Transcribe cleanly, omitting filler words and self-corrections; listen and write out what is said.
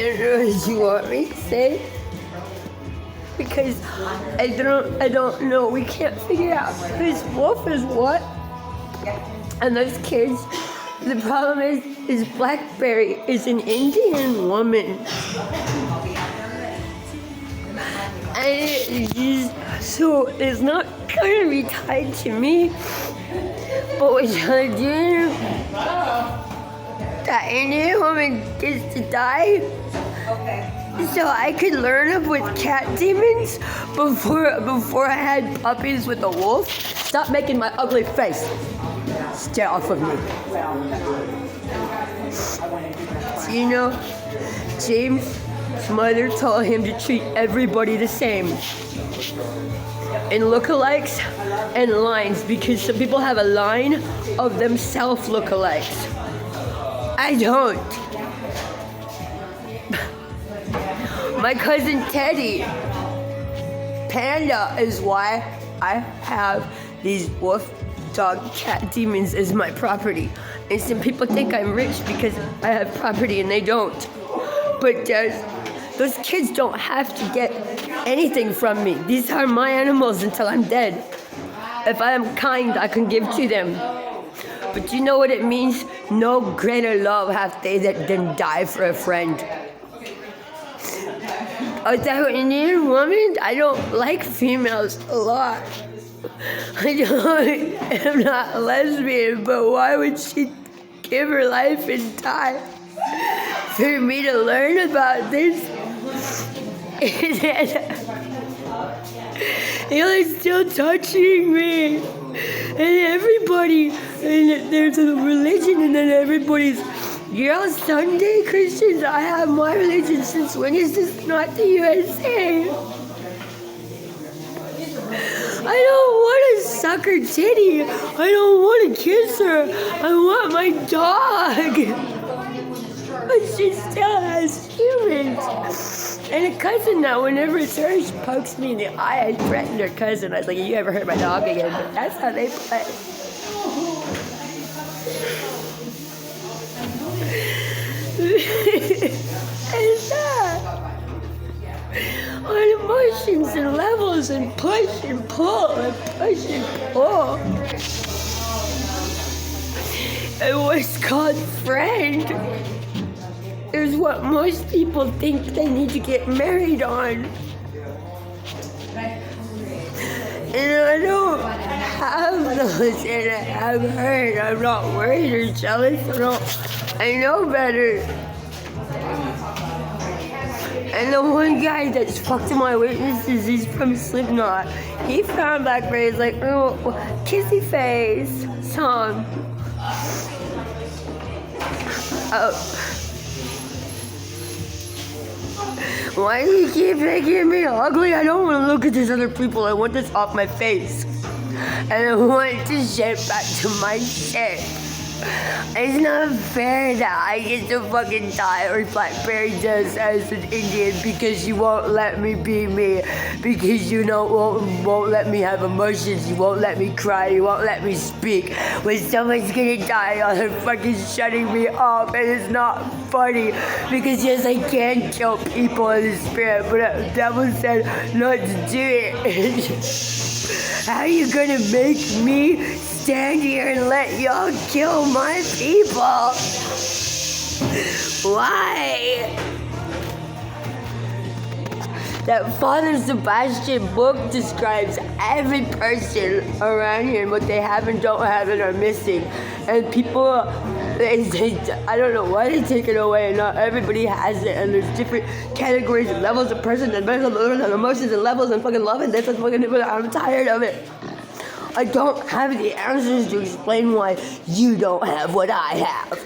don't know what you want me to say. Because I don't know. We can't figure out whose wolf is what. And those kids, the problem is Blackberry is an Indian woman. So it's not gonna be tied to me. But what y'all doing, that Indian woman gets to die. So I could learn up with cat demons before I had puppies with a wolf. Stop making my ugly face. Stay off of me. So, you know, James' mother told him to treat everybody the same. In lookalikes and lines, because some people have a line of themselves lookalikes. I don't. My cousin Teddy, Panda, is why I have these wolf, dog, cat demons as my property. And some people think I'm rich because I have property and they don't. But those kids don't have to get anything from me. These are my animals until I'm dead. If I am kind, I can give to them. But you know what it means? No greater love have they than die for a friend. Oh, that Indian woman? I don't like females a lot. I'm not a lesbian, but why would she give her life and die for me to learn about this? You're still touching me. And everybody, and there's a religion, and then everybody's, you're all Sunday Christians. I have my religion. Since when is this not the USA? I don't want to suck her titty. I don't want to kiss her. I want my dog. But she still has humans. And a cousin now, whenever it's her, she pokes me in the eye. I threatened her cousin. I was like, you ever hurt my dog again? But that's how they play. And that on emotions and levels and push and pull and push and pull. And what's called friend is what most people think they need to get married on. And I don't have those, and I have hurt. I'm not worried or jealous. I know better. And the one guy that's fucked to my witnesses, he's from Slipknot. He found Blackberry, he's like, oh, kissy face song. Why do you keep making me ugly? I don't want to look at these other people. I want this off my face. And I want to shit back to my shit. It's not fair that I get to fucking die or Blackberry does as an Indian because you won't let me be me, because you won't let me have emotions, you won't let me cry, you won't let me speak. When someone's gonna die, y'all are fucking shutting me off, and it's not funny because yes, I can kill people in the spirit, but the devil said not to do it. How are you gonna make me stand here and let y'all kill my people? Why? That Father Sebastian book describes every person around here and what they have and don't have and are missing. And people, I don't know why they take it away, and not everybody has it. And there's different categories and levels of person and emotions and levels and fucking love and this and fucking, I'm tired of it. I don't have the answers to explain why you don't have what I have.